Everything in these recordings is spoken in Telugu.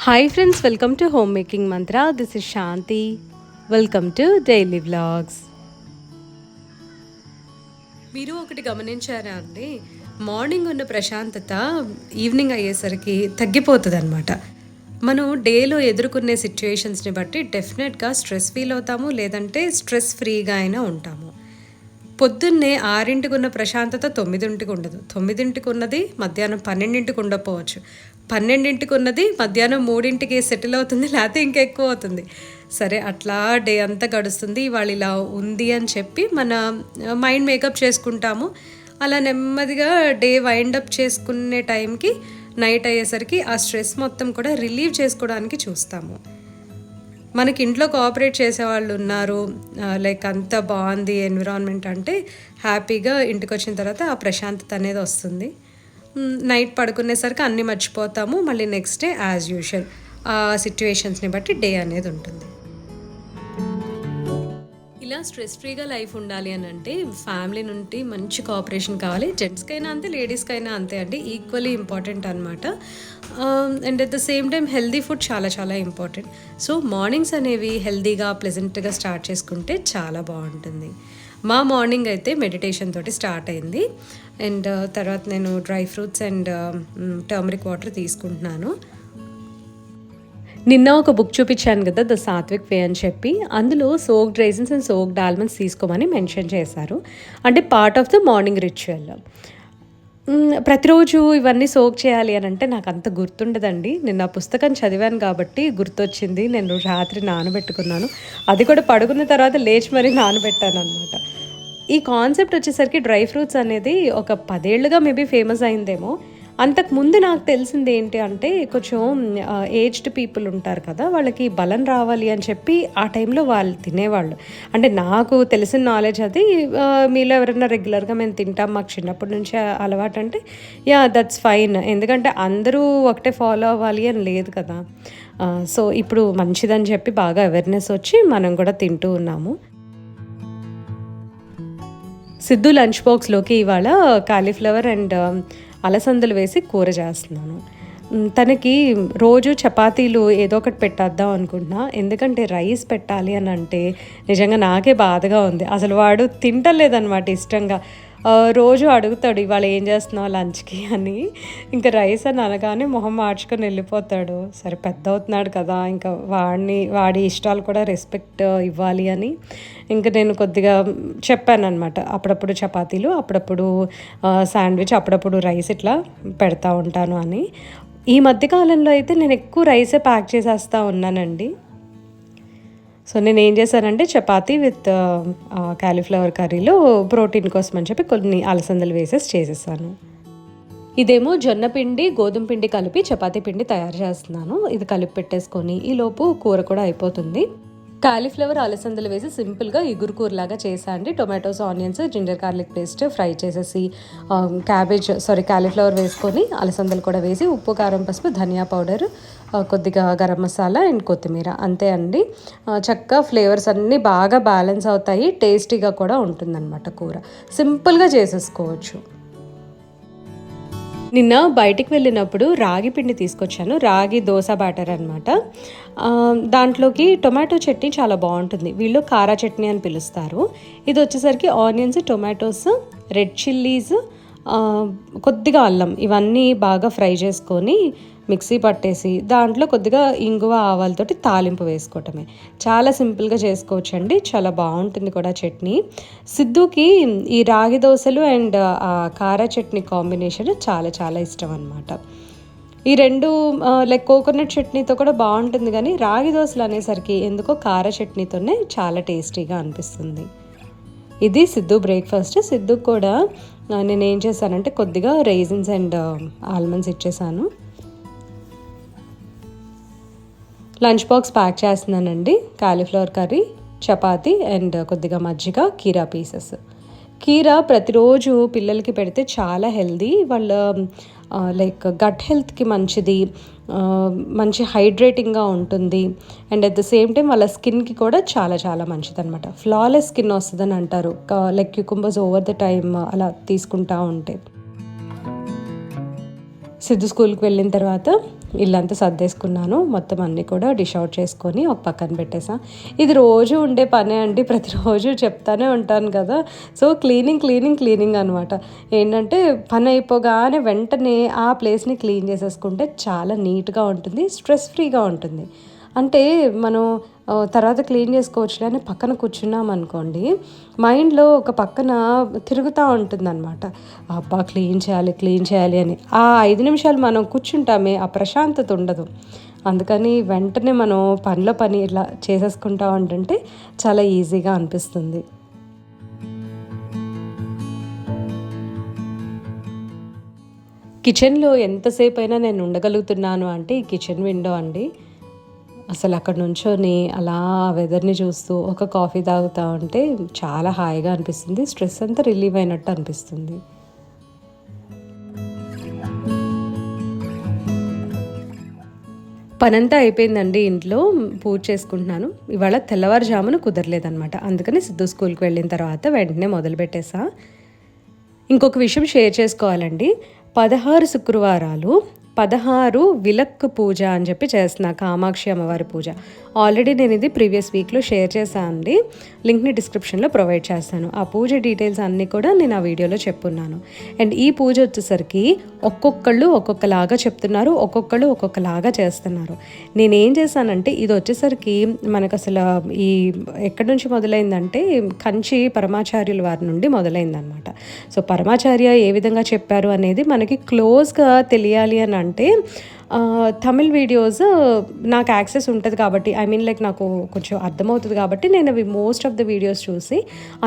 Hi friends, welcome to home making Mantra. This is Shanti. Welcome to daily vlogs. మీరు ఒకటి గమనించారా అండి, మార్నింగ్ ఉన్న ప్రశాంతత ఈవినింగ్ అయ్యేసరికి తగ్గిపోతుంది అనమాట. మనం డేలో ఎదుర్కొనే సిచ్యుయేషన్స్ని బట్టి డెఫినెట్గా స్ట్రెస్ ఫీల్ అవుతాము, లేదంటే స్ట్రెస్ ఫ్రీగా అయినా ఉంటాము. పొద్దున్నే 6ంటికి ఉన్న ప్రశాంతత 9ంటికి ఉండదు, 9ంటికి ఉన్నది మధ్యాహ్నం 12ంటికి ఉండకపోవచ్చు, 12ంటికి ఉన్నది మధ్యాహ్నం 3ంటికి సెటిల్ అవుతుంది, లేకపోతే ఇంకా ఎక్కువ అవుతుంది. సరే, అట్లా డే అంతా గడుస్తుంది. ఇవాళ ఇలా ఉంది అని చెప్పి మన మైండ్ మేకప్ చేసుకుంటాము. అలా నెమ్మదిగా డే వైండప్ చేసుకునే టైంకి నైట్ అయ్యేసరికి ఆ స్ట్రెస్ మొత్తం కూడా రిలీవ్ చేసుకోవడానికి చూస్తాము. మనకి ఇంట్లో కోఆపరేట్ చేసేవాళ్ళు ఉన్నారు, లైక్ అంత బాగుంది ఎన్విరాన్మెంట్ అంటే హ్యాపీగా ఇంటికి వచ్చిన తర్వాత ఆ ప్రశాంతత అనేది వస్తుంది. నైట్ పడుకునేసరికి అన్నీ మర్చిపోతాము. మళ్ళీ నెక్స్ట్ డే యాజ్ యూజువల్ ఆ సిచ్యువేషన్స్ని బట్టి డే అనేది ఉంటుంది. ఇలా స్ట్రెస్ ఫ్రీగా లైఫ్ ఉండాలి అని అంటే ఫ్యామిలీ నుండి మంచి కోఆపరేషన్ కావాలి. జెంట్స్కైనా అంతే, లేడీస్కైనా అంతే అండి, ఈక్వల్లీ ఇంపార్టెంట్ అనమాట. And at the same time healthy food చాలా చాలా ఇంపార్టెంట్. సో మార్నింగ్స్ అనేవి హెల్దీగా ప్లెజెంట్గా స్టార్ట్ చేసుకుంటే చాలా బాగుంటుంది. మా మార్నింగ్ అయితే మెడిటేషన్ తోటి స్టార్ట్ అయింది. అండ్ తర్వాత నేను dry fruits and turmeric water తీసుకుంటున్నాను. నిన్న ఒక బుక్ చూపించాను కదా, ద సాత్విక్ వే అని చెప్పి. అందులో soaked raisins and soaked almonds తీసుకోమని మెన్షన్ చేశారు. అంటే part of the morning ritual. ప్రతిరోజు ఇవన్నీ సోక్ చేయాలి అని అంటే నాకు అంత గుర్తుండదండి. నేను ఆ పుస్తకం చదివాను కాబట్టి గుర్తొచ్చింది. నేను రాత్రి నానబెట్టుకున్నాను, అది కూడా పడుకున్న తర్వాత లేచి మరీ నానబెట్టాను అనమాట. ఈ కాన్సెప్ట్ వచ్చేసరికి డ్రై ఫ్రూట్స్ అనేది ఒక 10 ఏళ్ళుగా మేబీ ఫేమస్ అయిందేమో. అంతకుముందు నాకు తెలిసింది ఏంటి అంటే, కొంచెం ఏజ్డ్ పీపుల్ ఉంటారు కదా, వాళ్ళకి బలం రావాలి అని చెప్పి ఆ టైంలో వాళ్ళు తినేవాళ్ళు. అంటే నాకు తెలిసిన నాలెడ్జ్ అది. మీలో ఎవరైనా రెగ్యులర్గా మేము తింటాం, మాకు చిన్నప్పటి నుంచి అలవాటు అంటే యా దట్స్ ఫైన్. ఎందుకంటే అందరూ ఒకటే ఫాలో అవ్వాలి అని లేదు కదా. సో ఇప్పుడు మంచిదని చెప్పి బాగా అవేర్నెస్ వచ్చి మనం కూడా తింటూ ఉన్నాము. సిద్ధు లంచ్ బాక్స్లోకి ఇవాళ కాలీఫ్లవర్ అండ్ అలసందలు వేసి కూర చేస్తున్నాను. తనకి రోజు చపాతీలు ఏదో ఒకటి పెట్టేద్దాం అనుకుంటున్నా. ఎందుకంటే రైస్ పెట్టాలి అని అంటే నిజంగా నాకే బాధగా ఉంది. అసలు వాడు తింటలేదన్నమాట ఇష్టంగా. రోజు అడుగుతాడు ఇవాళ ఏం చేస్తున్నావు లంచ్కి అని. ఇంకా రైస్ అని అనగానే మొహం మార్చుకొని వెళ్ళిపోతాడు. సరే, పెద్ద అవుతున్నాడు కదా, ఇంకా వాడి ఇష్టాలు కూడా రెస్పెక్ట్ ఇవ్వాలి అని ఇంకా నేను కొద్దిగా చెప్పానమాట. అప్పుడప్పుడు చపాతీలు, అప్పుడప్పుడు శాండ్విచ్, అప్పుడప్పుడు రైస్ ఇట్లా పెడతా ఉంటాను అని. ఈ మధ్యకాలంలో అయితే నేను ఎక్కువ రైసే ప్యాక్ చేసేస్తూ ఉన్నానండి. సో నేను ఏం చేశానంటే చపాతీ విత్ కాలీఫ్లవర్ కర్రీలో ప్రోటీన్ కోసం అని చెప్పి కొన్ని అలసందలు చేసేసాను. ఇదేమో జొన్న పిండి, గోధుమ పిండి కలిపి చపాతీ పిండి తయారు చేస్తున్నాను. ఇది కలిపి పెట్టేసుకొని ఈలోపు కూర కూడా అయిపోతుంది. కాలీఫ్లవర్ అలసందలు వేసి సింపుల్గా ఇగురు కూరలాగా చేసా అండి. Tomatoes, onions, ginger garlic paste fry చేసేసి కాలీఫ్లవర్ వేసుకొని అలసందలు కూడా వేసి ఉప్పు, కారం, పసుపు, ధనియా పౌడర్, కొద్దిగా గరం మసాలా అండ్ కొత్తిమీర, అంతే అండి. చక్కగా ఫ్లేవర్స్ అన్నీ బాగా బ్యాలెన్స్ అవుతాయి, టేస్టీగా కూడా ఉంటుందన్నమాట కూర. సింపుల్గా చేసేసుకోవచ్చు. నిన్న బయటికి వెళ్ళినప్పుడు రాగి పిండి తీసుకొచ్చాను, రాగి దోశ బ్యాటర్ అనమాట. దాంట్లోకి టొమాటో చట్నీ చాలా బాగుంటుంది. వీళ్ళు కారా చట్నీ అని పిలుస్తారు. ఇది వచ్చేసరికి ఆనియన్స్, టొమాటోస్, రెడ్ చిల్లీస్, కొద్దిగా అల్లం, ఇవన్నీ బాగా ఫ్రై చేసుకొని మిక్సీ పట్టేసి దాంట్లో కొద్దిగా ఇంగువ, ఆవాలతోటి తాలింపు వేసుకోవటమే. చాలా సింపుల్గా చేసుకోవచ్చండి, చాలా బాగుంటుంది కూడా చట్నీ. సిద్ధుకి ఈ రాగి దోశలు అండ్ కారా చట్నీ కాంబినేషన్ చాలా చాలా ఇష్టం అనమాట. ఈ రెండు లైక్ కోకోనట్ చట్నీతో కూడా బాగుంటుంది, కానీ రాగి దోశలు అనేసరికి ఎందుకో కారా చట్నీతోనే చాలా టేస్టీగా అనిపిస్తుంది. ఇది సిద్ధు బ్రేక్ఫాస్ట్. సిద్ధుకు కూడా నేను ఏం చేశానంటే కొద్దిగా రైజిన్స్ అండ్ ఆల్మండ్స్ ఇచ్చేసాను. లంచ్ బాక్స్ ప్యాక్ చేస్తున్నానండి. కాలీఫ్లవర్ కర్రీ, చపాతీ అండ్ కొద్దిగా మజ్జిగ, కీరా పీసెస్. కీరా ప్రతిరోజు పిల్లలకి పెడితే చాలా హెల్దీ. వాళ్ళ లైక్ గట్ హెల్త్కి మంచిది, మంచి హైడ్రేటింగ్గా ఉంటుంది. And at the same time వాళ్ళ స్కిన్కి కూడా చాలా చాలా మంచిది అనమాట. ఫ్లాలెస్ స్కిన్ వస్తుందని అంటారు, లైక్ క్యూకుంబర్స్ ఓవర్ ద టైమ్ అలా తీసుకుంటా ఉంటే. సిద్ధు స్కూల్కి వెళ్ళిన తర్వాత ఇల్లంతా సర్దేసుకున్నాను. మొత్తం అన్నీ కూడా డిష్ అవుట్ చేసుకొని ఒక పక్కన పెట్టేసా. ఇది రోజు ఉండే పనే అండి, ప్రతిరోజు చెప్తానే ఉంటాను కదా. సో క్లీనింగ్ అనమాట. ఏంటంటే పని అయిపోగానే వెంటనే ఆ ప్లేస్ని క్లీన్ చేసేసుకుంటే చాలా నీట్గా ఉంటుంది, స్ట్రెస్ ఫ్రీగా ఉంటుంది. అంటే మనం తర్వాత క్లీన్ చేసుకోవచ్చులే అని పక్కన కూర్చున్నాం అనుకోండి, మైండ్లో ఒక పక్కన తిరుగుతూ ఉంటుందన్నమాట. అబ్బా క్లీన్ చేయాలి అని. ఆ 5 నిమిషాలు మనం కూర్చుంటామే, ఆ ప్రశాంతత ఉండదు. అందుకని వెంటనే మనం పనిలో పని ఇలా చేసేసుకుంటా ఉంటుంటే చాలా ఈజీగా అనిపిస్తుంది. కిచెన్లో ఎంతసేపు అయినా నేను ఉండగలుగుతున్నాను అంటే ఈ కిచెన్ విండో అండి. అసలు అక్కడ నుంచొని అలా వెదర్ని చూస్తూ ఒక కాఫీ తాగుతూ ఉంటే చాలా హాయిగా అనిపిస్తుంది, స్ట్రెస్ అంతా రిలీవ్ అయినట్టు అనిపిస్తుంది. పనంతా అయిపోయిందండి, ఇంట్లో పూజ చేసుకుంటున్నాను. ఇవాళ తెల్లవారుజామున కుదరలేదనమాట, అందుకని సిద్ధు స్కూల్కి వెళ్ళిన తర్వాత వెంటనే మొదలుపెట్టేసా. ఇంకొక విషయం షేర్ చేసుకోవాలండి. 16 శుక్రవారాలు 16 విలక్కు పూజ అని చెప్పి చేస్తున్నా, కామాక్షి అమ్మవారి పూజ. ఆల్రెడీ నేను ఇది ప్రీవియస్ వీక్లో షేర్ చేశాను అండి, లింక్ని డిస్క్రిప్షన్లో ప్రొవైడ్ చేస్తాను. ఆ పూజ డీటెయిల్స్ అన్నీ కూడా నేను ఆ వీడియోలో చెప్పున్నాను. అండ్ ఈ పూజ వచ్చేసరికి ఒక్కొక్కళ్ళు ఒక్కొక్కలాగా చెప్తున్నారు, ఒక్కొక్కళ్ళు ఒక్కొక్కలాగా చేస్తున్నారు. నేనేం చేశానంటే ఇది వచ్చేసరికి మనకు అసలు ఈ ఎక్కడి నుంచి మొదలైందంటే కంచి పరమాచార్యుల వారి నుండి మొదలైందనమాట. సో పరమాచార్య ఏ విధంగా చెప్పారు అనేది మనకి క్లోజ్గా తెలియాలి అని అంటే తమిళ్ వీడియోస్ నాకు యాక్సెస్ ఉంటుంది కాబట్టి, లైక్ నాకు కొంచెం అర్థమవుతుంది కాబట్టి నేను అవి మోస్ట్ ఆఫ్ ద వీడియోస్ చూసి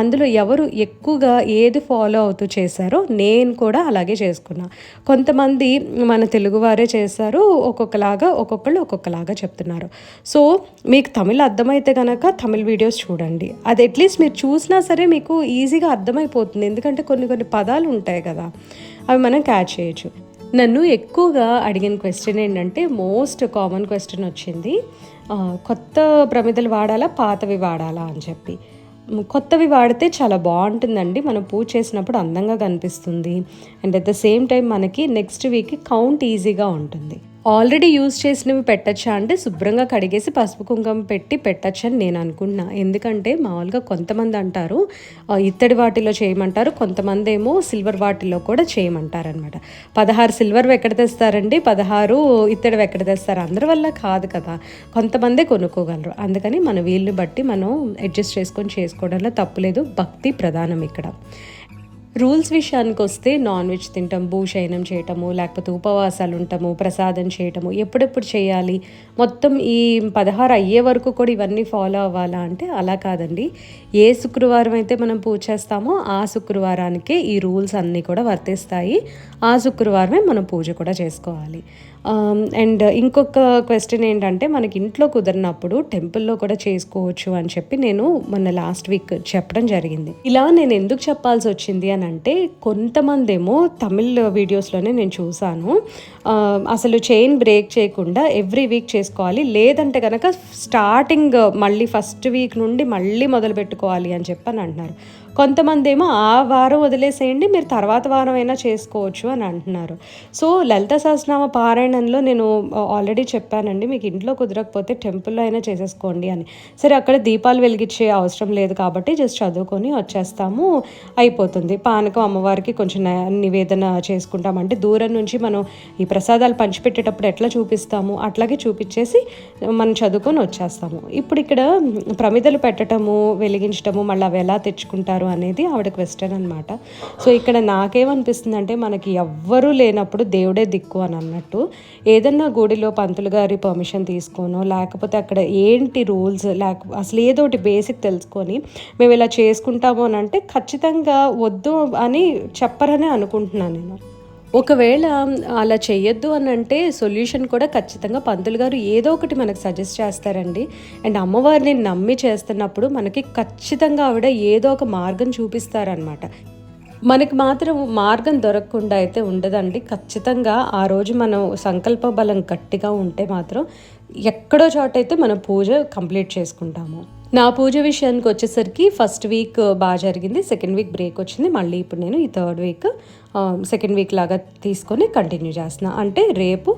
అందులో ఎవరు ఎక్కువగా ఏది ఫాలో అవుతూ చేశారో నేను కూడా అలాగే చేసుకున్నా. కొంతమంది మన తెలుగువారే చేశారు, ఒక్కొక్కళ్ళు ఒక్కొక్కలాగా చెప్తున్నారు. సో మీకు తమిళ్ అర్థమైతే కనుక తమిళ్ వీడియోస్ చూడండి. అది అట్లీస్ట్ మీరు చూసినా సరే మీకు ఈజీగా అర్థమైపోతుంది, ఎందుకంటే కొన్ని పదాలు ఉంటాయి కదా, అవి మనం క్యాచ్ చేయొచ్చు. నన్ను ఎక్కువగా అడిగిన క్వశ్చన్ ఏంటంటే, మోస్ట్ కామన్ క్వశ్చన్ వచ్చింది, కొత్త ప్రమిదలు వాడాలా పాతవి వాడాలా అని చెప్పి. కొత్తవి వాడితే చాలా బాగుంటుందండి, మనం పూజ చేసినప్పుడు అందంగా కనిపిస్తుంది. And at the same time మనకి నెక్స్ట్ వీక్కి కౌంట్ ఈజీగా ఉంటుంది. ఆల్రెడీ యూజ్ చేసినవి పెట్టచ్చా అంటే శుభ్రంగా కడిగేసి పసుపు కుంకుమ పెట్టి పెట్టచ్చు అని నేను అనుకుంటున్నా. ఎందుకంటే మామూలుగా కొంతమంది అంటారు ఇత్తడి వాటిలో చేయమంటారు, కొంతమంది ఏమో సిల్వర్ వాటిలో కూడా చేయమంటారు అనమాట. 16 సిల్వర్వి ఎక్కడ తెస్తారండి, 16 ఇత్తడివి ఎక్కడ తెస్తారు? అందరి వల్ల కాదు కదా, కొంతమందే కొనుక్కోగలరు. అందుకని మన వీలుని బట్టి మనం అడ్జస్ట్ చేసుకొని చేసుకోవడంలో తప్పులేదు, భక్తి ప్రధానం ఇక్కడ. రూల్స్ విషయానికి వస్తే నాన్ వెజ్ తింటాం, భూషయనం చేయటము, లేకపోతే ఉపవాసాలు ఉంటాము, ప్రసాదం చేయటము, ఎప్పుడెప్పుడు చేయాలి, మొత్తం ఈ 16 అయ్యే వరకు కూడా ఇవన్నీ ఫాలో అవ్వాలా అంటే అలా కాదండి. ఏ శుక్రవారం అయితే మనం పూజ చేస్తామో ఆ శుక్రవారానికే ఈ రూల్స్ అన్నీ కూడా వర్తిస్తాయి. ఆ శుక్రవారమే మనం పూజ కూడా చేసుకోవాలి. అండ్ ఇంకొక క్వశ్చన్ ఏంటంటే, మనకి ఇంట్లో కుదిరినప్పుడు టెంపుల్లో కూడా చేసుకోవచ్చు అని చెప్పి నేను మొన్న లాస్ట్ వీక్ చెప్పడం జరిగింది. ఇలా నేను ఎందుకు చెప్పాల్సి వచ్చింది అని అంటే, కొంతమంది ఏమో తమిళ్ వీడియోస్లోనే నేను చూసాను, అసలు చైన్ బ్రేక్ చేయకుండా ఎవ్రీ వీక్ చేసుకోవాలి, లేదంటే కనుక స్టార్టింగ్ మళ్ళీ ఫస్ట్ వీక్ నుండి మళ్ళీ మొదలు పెట్టుకోవాలి అని చెప్పని అంటున్నారు. కొంతమంది ఏమో ఆ వారం వదిలేసేయండి, మీరు తర్వాత వారం అయినా చేసుకోవచ్చు అని అంటున్నారు. సో లలిత సహస్రనామ పారాయణంలో నేను ఆల్రెడీ చెప్పానండి, మీకు ఇంట్లో కుదరకపోతే టెంపుల్లో అయినా చేసేసుకోండి అని. సరే అక్కడ దీపాలు వెలిగించే అవసరం లేదు కాబట్టి జస్ట్ చదువుకొని వచ్చేస్తాము, అయిపోతుంది. పానకం అమ్మవారికి కొంచెం నివేదన చేసుకుంటామంటే దూరం నుంచి మనం ఈ ప్రసాదాలు పంచిపెట్టేటప్పుడు ఎట్లా చూపిస్తాము అట్లాగే చూపించేసి మనం చదువుకొని వచ్చేస్తాము. ఇప్పుడు ఇక్కడ ప్రమిదలు పెట్టడము, వెలిగించడము, మళ్ళీ అవి ఎలా తెచ్చుకుంటారు అనేది ఆవిడ క్వశ్చన్ అనమాట. సో ఇక్కడ నాకేమనిపిస్తుంది అంటే, మనకి ఎవ్వరూ లేనప్పుడు దేవుడే దిక్కు అని అన్నట్టు, ఏదన్నా గుడిలో పంతులు గారి పర్మిషన్ తీసుకోనో, లేకపోతే అక్కడ ఏంటి రూల్స్, అసలు ఏదో ఒకటి బేసిక్ తెలుసుకొని మేము ఇలా చేసుకుంటాము అని అంటే ఖచ్చితంగా వద్దు అని చెప్పరని అనుకుంటున్నాను నేను. ఒకవేళ అలా చెయ్యొద్దు అని అంటే సొల్యూషన్ కూడా ఖచ్చితంగా పంతులు గారు ఏదో ఒకటి మనకు సజెస్ట్ చేస్తారండి. అండ్ అమ్మవారిని నమ్మి చేస్తున్నప్పుడు మనకి ఖచ్చితంగా ఆవిడ ఏదో ఒక మార్గం చూపిస్తారనమాట. మనకి మాత్రం మార్గం దొరకకుండా అయితే ఉండదండి. ఖచ్చితంగా ఆ రోజు మనం సంకల్ప బలం గట్టిగా ఉంటే మాత్రం ఎక్కడో చోట అయితే మనం పూజ కంప్లీట్ చేసుకుంటాము. నా పూజ విషయానికి వచ్చేసరికి ఫస్ట్ వీక్ బాగా జరిగింది, సెకండ్ వీక్ బ్రేక్ వచ్చింది, మళ్ళీ ఇప్పుడు నేను ఈ థర్డ్ వీక్ సెకండ్ వీక్ లాగా తీసుకొని కంటిన్యూ చేస్తున్నా. అంటే రేపు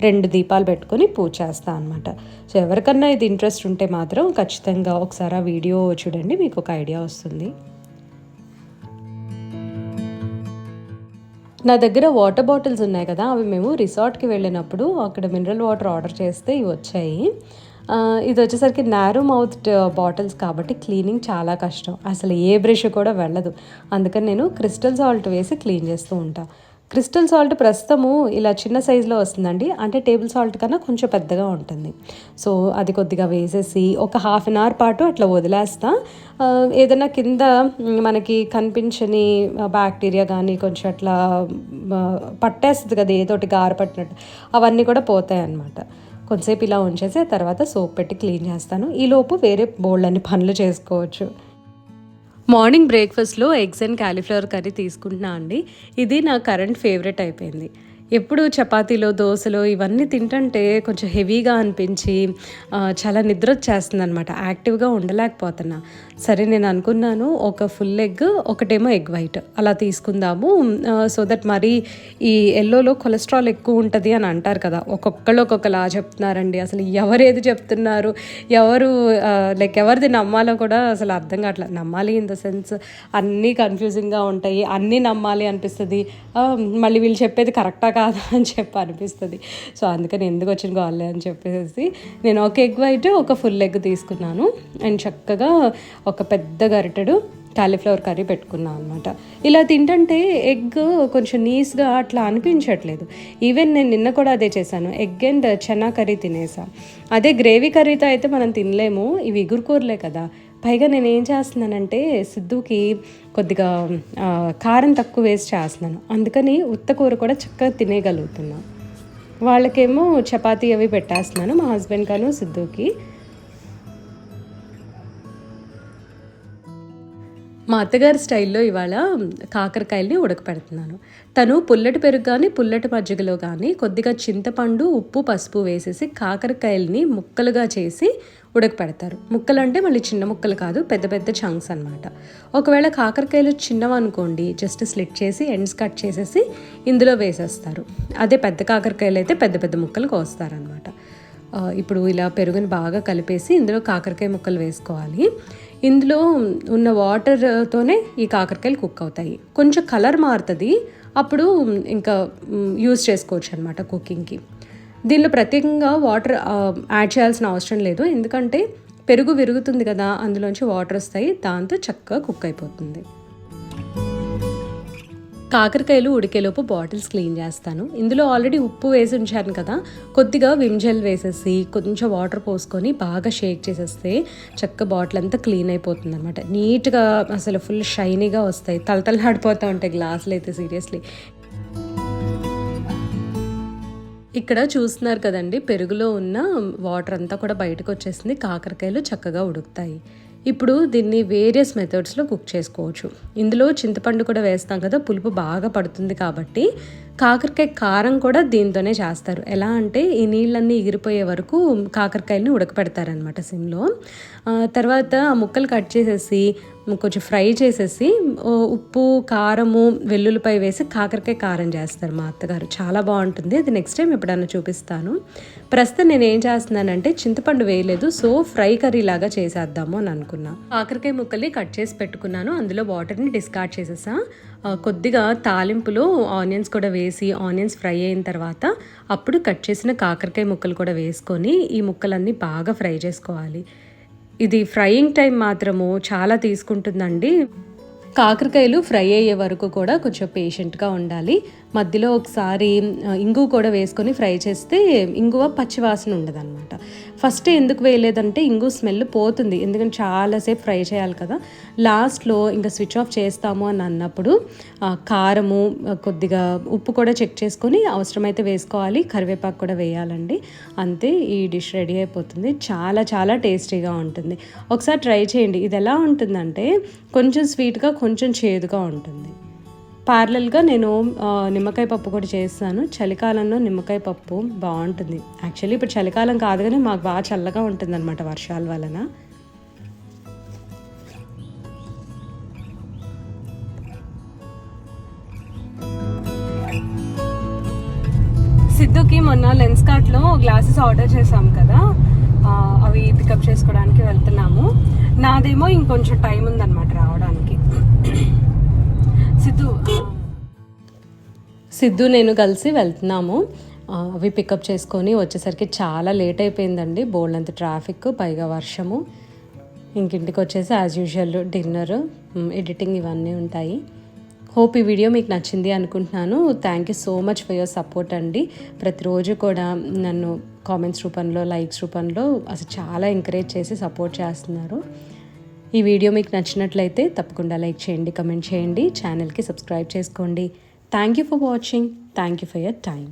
2 దీపాలు పెట్టుకొని పూజ చేస్తా అనమాట. సో ఎవరికన్నా ఇది ఇంట్రెస్ట్ ఉంటే మాత్రం ఖచ్చితంగా ఒకసారి ఆ వీడియో చూడండి, మీకు ఒక ఐడియా వస్తుంది. నా దగ్గర వాటర్ బాటిల్స్ ఉన్నాయి కదా, అవి మేము రిసార్ట్కి వెళ్ళినప్పుడు అక్కడ మినరల్ వాటర్ ఆర్డర్ చేస్తే ఇవి వచ్చాయి. ఇది వచ్చేసరికి నారో మౌత్ బాటిల్స్ కాబట్టి క్లీనింగ్ చాలా కష్టం, అసలు ఏ బ్రష్ కూడా వెళ్ళదు. అందుకని నేను క్రిస్టల్ సాల్ట్ వేసి క్లీన్ చేస్తూ ఉంటాను. క్రిస్టల్ సాల్ట్ ప్రస్తుతము ఇలా చిన్న సైజులో వస్తుందండి, అంటే టేబుల్ సాల్ట్ కన్నా కొంచెం పెద్దగా ఉంటుంది. సో అది కొద్దిగా వేసేసి ఒక హాఫ్ అన్ అవర్ పాటు అట్లా వదిలేస్తా. ఏదైనా కింద మనకి కనిపించని బ్యాక్టీరియా కానీ కొంచెం అట్లా పట్టేస్తుంది కదా, ఏదోటి గార పట్టినట్టు, అవన్నీ కూడా పోతాయి అన్నమాట. కొంతసేపు ఇలా ఉంచేసి తర్వాత సోప్ పెట్టి క్లీన్ చేస్తాను. ఈలోపు వేరే బోల్డ్ అన్ని పనులు చేసుకోవచ్చు. మార్నింగ్ బ్రేక్ఫాస్ట్లో ఎగ్స్ అండ్ క్యాలీఫ్లవర్ కర్రీ తీసుకుంటున్నా అండి. ఇది నా కరెంట్ ఫేవరెట్ అయిపోయింది. ఎప్పుడు చపాతీలో దోశలో ఇవన్నీ తింటుంటే కొంచెం హెవీగా అనిపించి చాలా నిద్ర వచ్చేస్తుంది అనమాట, యాక్టివ్గా ఉండలేకపోతున్నా. సరే నేను అనుకున్నాను ఒక ఫుల్ ఎగ్, ఒకటేమో ఎగ్ వైట్ అలా తీసుకుందాము. సో దట్ మరి ఈ ఎల్లోలో కొలెస్ట్రాల్ ఎక్కువ ఉంటుంది అని అంటారు కదా, ఒక్కొక్కళ్ళు ఒక్కొక్కలా చెప్తున్నారండి. అసలు ఎవరేది చెప్తున్నారు, ఎవరిది నమ్మాలో కూడా అసలు అర్థం కావట్లేదు. నమ్మాలి ఇన్ ద సెన్స్ అన్నీ కన్ఫ్యూజింగ్గా ఉంటాయి, అన్నీ నమ్మాలి అనిపిస్తుంది, మళ్ళీ వీళ్ళు చెప్పేది కరెక్టా కాదా అని చెప్పి అనిపిస్తుంది. సో అందుకని ఎందుకు వచ్చిన కావాలి అని చెప్పేసి నేను ఒక ఎగ్ వైట్ ఒక ఫుల్ ఎగ్ తీసుకున్నాను. అండ్ చక్కగా ఒక పెద్ద గరిటెడు కాలీఫ్లవర్ కర్రీ పెట్టుకున్నాను అనమాట. ఇలా తింటుంటే ఎగ్ కొంచెం నీస్గా అట్లా అనిపించట్లేదు. ఈవెన్ నేను నిన్న కూడా అదే చేశాను, ఎగ్ అండ్ చనా కర్రీ తినేసా. అదే గ్రేవీ కర్రీతో అయితే మనం తినలేము, ఇవి ఇగురుకూరలే కదా. పైగా నేను ఏం చేస్తున్నానంటే సిద్ధుకి కొద్దిగా కారం తక్కువ వేసి చేస్తున్నాను, అందుకని ఉత్త కూర కూడా చక్కగా తినేయగలుగుతున్నాను. వాళ్ళకేమో చపాతీ అవి పెట్టేస్తున్నాను, మా హస్బెండ్ కాను సిద్ధుకి. మా అత్తగారి స్టైల్లో ఇవాళ కాకరకాయల్ని ఉడకపెడుతున్నాను. తను పుల్లటి పెరుగు కానీ పుల్లటి మజ్జిగలో కానీ కొద్దిగా చింతపండు, ఉప్పు, పసుపు వేసేసి కాకరకాయల్ని ముక్కలుగా చేసి ఉడకపెడతారు. ముక్కలు అంటే మళ్ళీ చిన్న ముక్కలు కాదు, పెద్ద పెద్ద చంక్స్ అనమాట. ఒకవేళ కాకరకాయలు చిన్నవనుకోండి, జస్ట్ స్లిట్ చేసి ఎండ్స్ కట్ చేసేసి ఇందులో వేసేస్తారు. అదే పెద్ద కాకరకాయలు అయితే పెద్ద పెద్ద ముక్కలు కోస్తారనమాట. ఇప్పుడు ఇలా పెరుగుని బాగా కలిపేసి ఇందులో కాకరకాయ ముక్కలు వేసుకోవాలి. ఇందులో ఉన్న వాటర్తోనే ఈ కాకరకాయలు కుక్ అవుతాయి. కొంచెం కలర్ మారుతుంది, అప్పుడు ఇంకా యూజ్ చేసుకోవచ్చు అనమాట కుకింగ్కి. దీనిలో ప్రత్యేకంగా వాటర్ యాడ్ చేయాల్సిన అవసరం లేదు, ఎందుకంటే పెరుగు విరుగుతుంది కదా, అందులోంచి వాటర్ వస్తాయి, దాంతో చక్కగా కుక్ అయిపోతుంది. కాకరకాయలు ఉడికేలోపు బాటిల్స్ క్లీన్ చేస్తాను. ఇందులో ఆల్రెడీ ఉప్పు వేసి ఉంచాను కదా, కొద్దిగా విమ్ జెల్ వేసేసి కొంచెం వాటర్ పోసుకొని బాగా షేక్ చేసేస్తే చక్క బాటిల్ అంతా క్లీన్ అయిపోతుంది అనమాట. నీట్గా అసలు ఫుల్ షైనీగా వస్తాయి, తలతలలాడిపోతూ ఉంటాయి గ్లాసులు అయితే. సీరియస్లీ ఇక్కడ చూస్తున్నారు కదండి, పెరుగులో ఉన్న వాటర్ అంతా కూడా బయటకు వచ్చేసింది, కాకరకాయలు చక్కగా ఉడుకుతాయి. ఇప్పుడు దీన్ని వేరియస్ మెథడ్స్లో కుక్ చేసుకోవచ్చు. ఇందులో చింతపండు కూడా వేస్తాం కదా, పులుపు బాగా పడుతుంది కాబట్టి కాకరకాయ కారం కూడా దీంతోనే చేస్తారు. ఎలా అంటే ఈ నీళ్ళన్నీ ఎగిరిపోయే వరకు కాకరకాయలని ఉడకపెడతారనమాట సిమ్లో. తర్వాత ఆ ముక్కలు కట్ చేసేసి కొంచెం ఫ్రై చేసేసి ఉప్పు, కారము, వెల్లుల్లిపాయ వేసి కాకరకాయ కారం చేస్తారు మా అత్తగారు. చాలా బాగుంటుంది, అది నెక్స్ట్ టైం ఎప్పుడన్నా చూపిస్తాను. ప్రస్తుతం నేను ఏం చేస్తున్నానంటే చింతపండు వేయలేదు, సో ఫ్రై కర్రీ లాగా చేసేద్దాము అని అనుకున్నా. కాకరకాయ ముక్కల్ని కట్ చేసి పెట్టుకున్నాను, అందులో వాటర్ని డిస్కార్డ్ చేసేసా. కొద్దిగా తాలింపులో ఆనియన్స్ కూడా వేసి ఆనియన్స్ ఫ్రై అయిన తర్వాత అప్పుడు కట్ చేసిన కాకరకాయ ముక్కలు కూడా వేసుకొని ఈ ముక్కలన్నీ బాగా ఫ్రై చేసుకోవాలి. ఇది ఫ్రైయింగ్ టైం మాత్రము చాలా తీసుకుంటుందండి. కాకరకాయలు ఫ్రై అయ్యే వరకు కూడా కొంచెం పేషెంట్గా ఉండాలి. మధ్యలో ఒకసారి ఇంగువ కూడా వేసుకొని ఫ్రై చేస్తే ఇంగువ పచ్చివాసన ఉండదు అనమాట. ఫస్ట్ ఎందుకు వేయలేదంటే ఇంగువ స్మెల్ పోతుంది, ఎందుకంటే చాలాసేపు ఫ్రై చేయాలి కదా. లాస్ట్లో ఇంకా స్విచ్ ఆఫ్ చేస్తాము అని అన్నప్పుడు కారము, కొద్దిగా ఉప్పు కూడా చెక్ చేసుకొని అవసరమైతే వేసుకోవాలి, కరివేపాకు కూడా వేయాలండి. అంతే, ఈ డిష్ రెడీ అయిపోతుంది. చాలా చాలా టేస్టీగా ఉంటుంది, ఒకసారి ట్రై చేయండి. ఇది ఎలా ఉంటుందంటే కొంచెం స్వీట్గా కొంచెం చేదుగా ఉంటుంది. ప్యారలల్గా నేను నిమ్మకాయ పప్పు కూడా చేస్తాను. చలికాలంలో నిమ్మకాయ పప్పు బాగుంటుంది. యాక్చువల్లీ ఇప్పుడు చలికాలం కాదు కానీ మాకు బాగా చల్లగా ఉంటుంది అనమాట వర్షాల వలన. మొన్న లెన్స్ కార్ట్లో గ్లాసెస్ ఆర్డర్ చేసాం కదా, అవి పికప్ చేసుకోవడానికి వెళ్తున్నాము. నాదేమో ఇంకొంచెం టైం ఉందన్నమాట రావడానికి. సిద్ధు నేను కలిసి వెళ్తున్నాము. అవి పికప్ చేసుకొని వచ్చేసరికి చాలా లేట్ అయిపోయిందండి. బోల్డంత ట్రాఫిక్, పైగా వర్షము. ఇంకింటికి వచ్చేసి యాజ్ యూజువల్ డిన్నర్, ఎడిటింగ్ ఇవన్నీ ఉంటాయి. హోప్ ఈ వీడియో మీకు నచ్చింది అనుకుంటున్నాను. Thank you so much for your support అండి. ప్రతిరోజు కూడా నన్ను కామెంట్స్ రూపంలో, లైక్స్ రూపంలో అసలు చాలా ఎంకరేజ్ చేసి సపోర్ట్ చేస్తున్నారు. ఈ వీడియో మీకు నచ్చినట్లయితే తప్పకుండా లైక్ చేయండి, కమెంట్ చేయండి, ఛానల్కి సబ్స్క్రైబ్ చేసుకోండి. Thank you for watching. Thank you for your time.